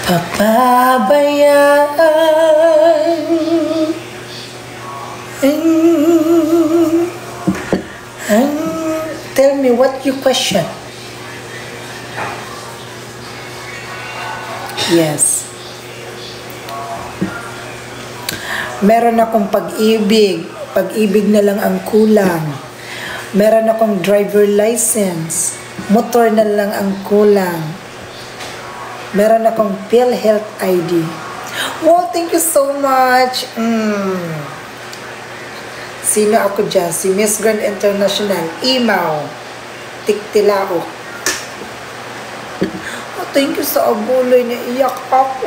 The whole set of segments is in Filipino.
papabayaan. Tell me what you question. Yes. Meron akong pag-ibig. Pag-ibig na lang ang kulang. Meron akong driver license. Motor na lang ang kulang. Meron akong PhilHealth ID. Wow, thank you so much. Sino ako dyan? Si Miss Grand International. Imaw. Tiktilao. Oh, thank you sa abuloy. Naiyak ako.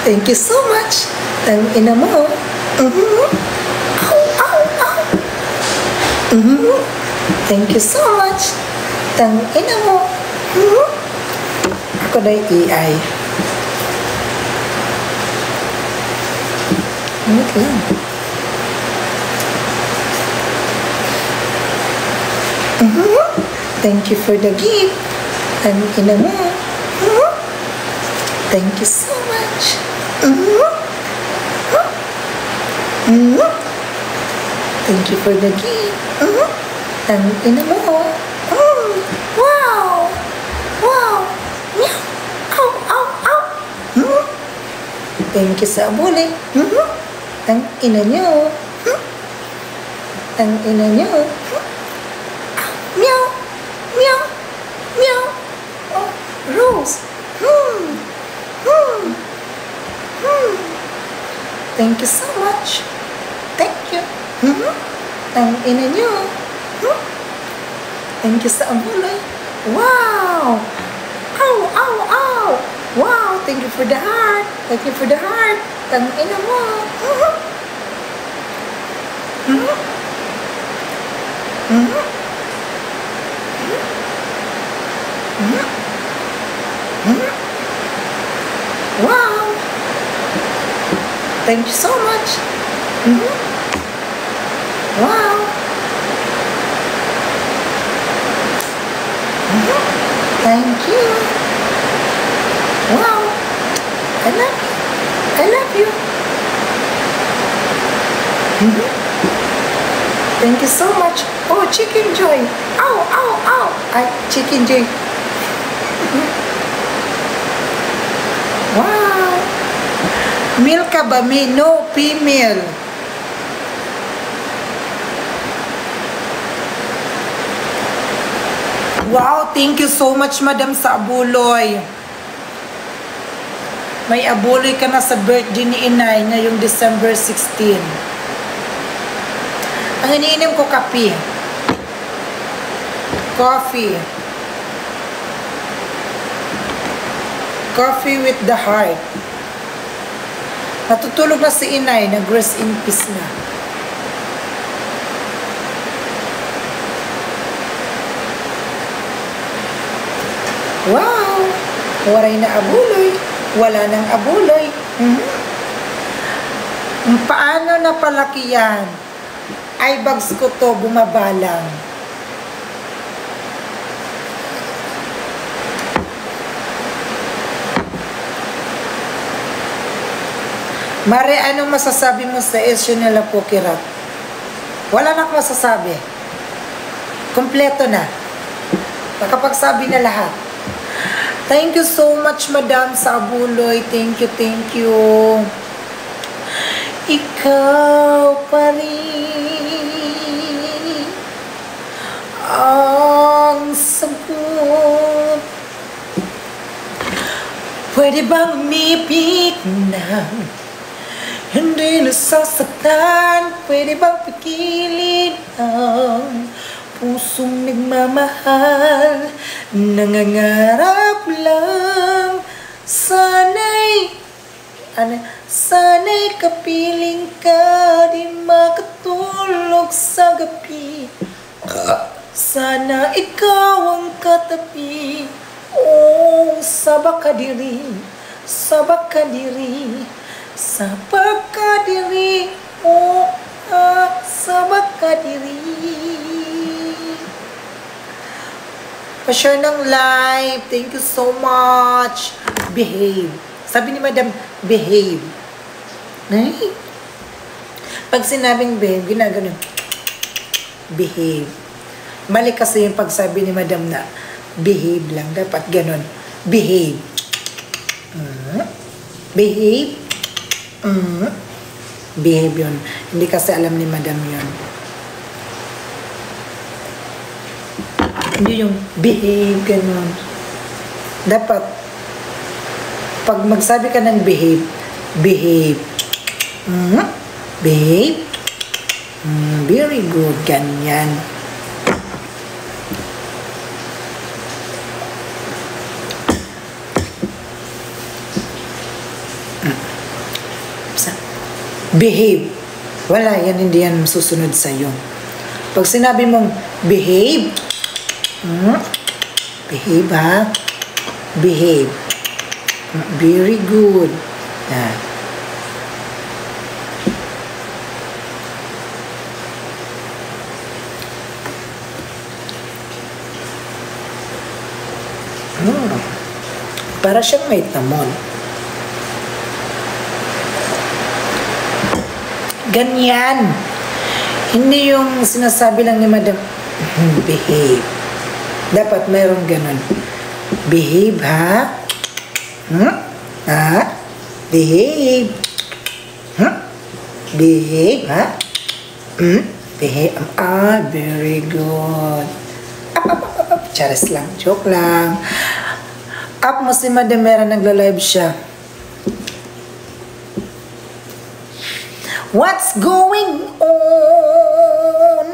Thank you so much. Tang ina mo. Ow, ow, ow. Thank you so much. Tang ina mo. Ako na yung AI. Okay. Thank you for the gift. Tang ina mo. Thank you so much. Thank you for the gift. Tang ina mo. Wow! Wow! Meow! Ow! Ow! Ow! Thank you sa abuli. Tang ina nyo. Tang ina nyo. Meow! Meow! Meow! Oh, Rose. Thank you so much. Thank you. Ang ina nyo. Thank you sa amulay. Wow! Ow! Ow! Ow! Wow! Thank you for the heart. Thank you for the heart. Ang ina mo. Wow! Thank you so much. Wow! Thank you. Wow! I love you. I love you. Thank you so much. Oh, Chicken Joy. Ow! Ow! Ow! Chicken Joy. Wow! Male ka ba? No, female. Wow, thank you so much, Madam, sa abuloy. May abuloy ka na sa birthday ni Inay ngayong December 16. Ang iniinom ko kape. Coffee. Coffee with the heart. Natutulog na si Inay, nag-rest in peace na. Wow! Waray na abuloy. Wala nang abuloy. Paano napalaki yan? Ay, bags ko to, bumabalang. Mare, anong masasabi mo sa issue nila po, Kirat? Wala na akong masasabi. Kompleto na. Nakapagsabi na lahat. Thank you so much, Madam, sa abuloy. Thank you, thank you. Ikaw pa rin ang sagot. Pwede bang umipit na hindi nasasaktan? Pwede bang pigilin ang pusong nagmamahal Nangangarap lang, sana'y kapiling ka, di makatulog sa gabi. Sana ikaw ang katabi, oh, sabak ka diri, sabak ka diri, sabak ka diri, oh, sabak ka diri. Pa-share ng live. Thank you so much. Behave. Sabi ni Madam, behave. Ay? Pag sinabing behave, ginagano. Behave. Mali kasi yung pagsabi ni Madam na behave lang. Dapat ganon. Behave. Behave. Behave yun. Hindi kasi alam ni Madam yun. Hindi yung behave, ganun. Dapat, pag magsabi ka ng behave, behave. Behave. Very good, ganyan. Behave. Wala, yan, hindi yan susunod sa'yo. Pag sinabi mong behave, behave, ha? Behave. Very good. Yan. Para siyang may tamon. Ganyan. Hindi yung sinasabi lang ni Madam, behave. Dapat mayroong ganun. Behave, ha? Ha? Behave. Behave, ha? Behave. Very good. Up. Charas lang. Joke lang. Up mo si Madam Mera, nagla-live siya. What's going on?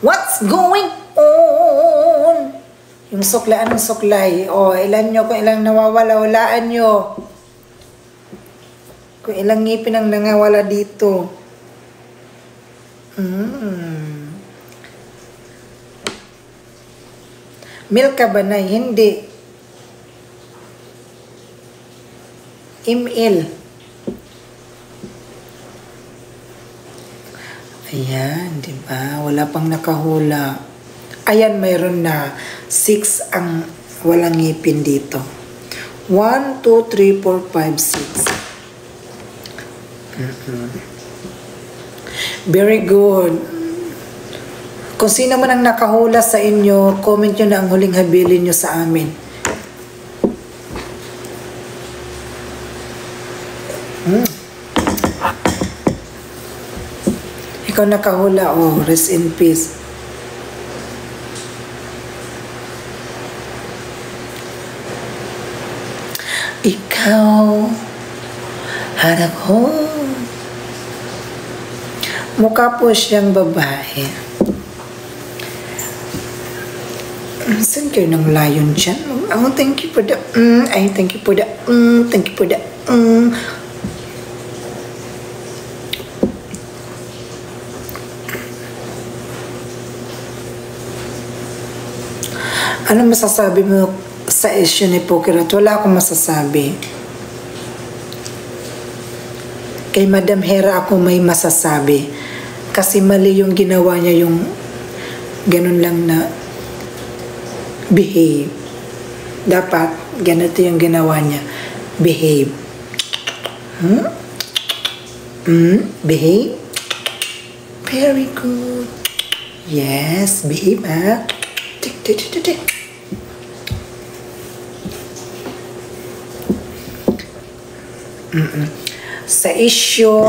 What's going on? Yung suklaan ng suklay. O, ilan nyo, kung ilang nawawala, walaan nyo. Kung ilang ngipin ang nangawala dito. Milk ka ba na? Hindi. Email. Ayan, di ba? Wala pang nakahula. Ayan, mayroon na 6 ang walang ngipin dito. 1, 2, 3, 4, 5, 6. Very good. Kung sino man ang nakahula sa inyo, comment nyo na ang huling habilin nyo sa amin. Ikaw nakahula, oh, rest in peace. Ikaw, hanap ko. Mukha po siyang babae. Saan kayo ng layon dyan? Oh, thank you for the, ay, thank you for the, thank you for the, Ano masasabi mo sa issue ni Pokerat? Wala akong masasabi. Kay Madam Hera ako may masasabi. Kasi mali yung ginawa niya, yung ganun lang na behave. Dapat ganito yung ginawa niya. Behave. Behave. Very good. Yes, behave, ha? Tik. Sa issue,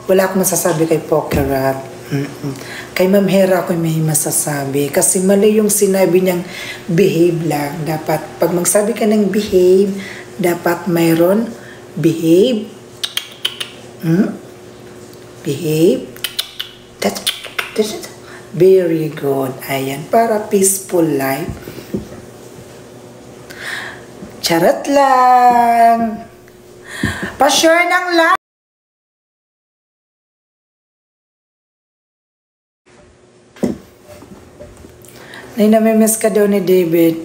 wala akong masasabi kay Pokerat. Kay Ma'am Hera ako may masasabi. Kasi mali yung sinabi niyang behave lang. Dapat, pag magsabi ka ng behave, dapat mayroon behave. Behave. That's very good. Ayan, para peaceful life. Charot lang. Pa-share ng like. Nay, namimiss ka daw ni David.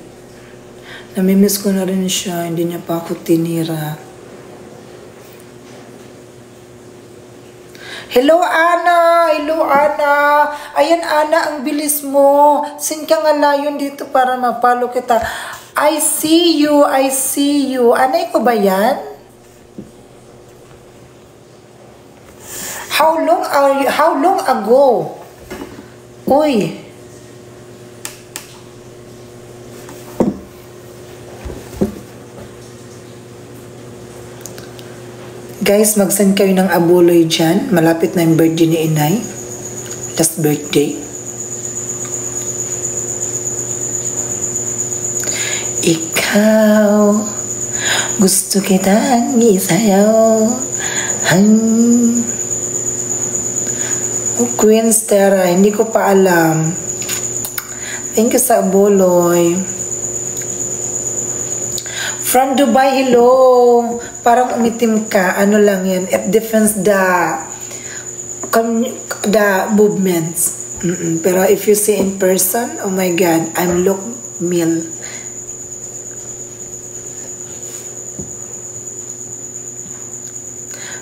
Namimiss ko na rin siya. Hindi niya pa ako tinira. Hello, Ana! Hello, Ana! Ayan, Ana, ang bilis mo. Sin ka nga layon dito para mapalo kita. I see you. I see you. Anay ko ba yan? How long are you? How long ago? Uy. Guys, mag-send kayo ng abuloy dyan. Malapit na yung birthday ni Inay. Last birthday. Ikaw, gusto kitang isayaw. Queen Stera, hindi ko pa alam. Thank you sa abuloy. From Dubai, hello. Parang umitim ka. Ano lang yan. It defends the movements. Pero if you see in person, oh my God, I'm look meal.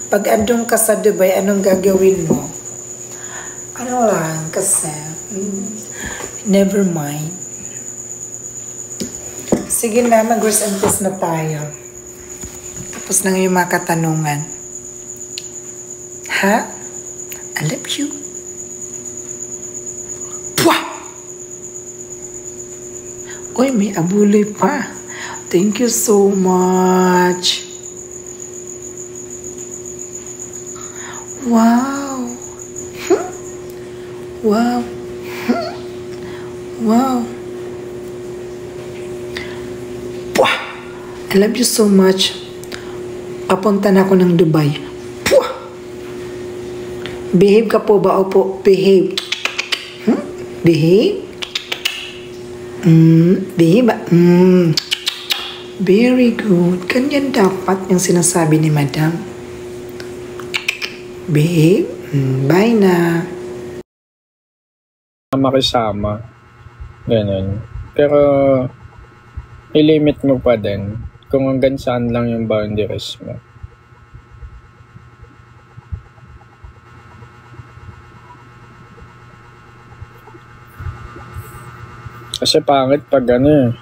Pag andun ka sa Dubai, anong gagawin mo? Ano lang, kasi never mind. Sige na, mag-rest and peace na tayo. Tapos na yung mga katanungan. Ha? I love you. Pwah! Uy, may abuloy pa. Thank you so much. Wow. Wow. Wow. I love you so much. Papunta na ako ng Dubai. Puh! Behave ka po ba? Opo, behave. Behave? Behave ba? Very good. Ganyan dapat yung sinasabi ni Madam. Behave? Bye na. Makisama. Ganun. Pero, i-limit mo pa din kung hanggang saan lang yung boundaries mo. Kasi pangit pag ano eh.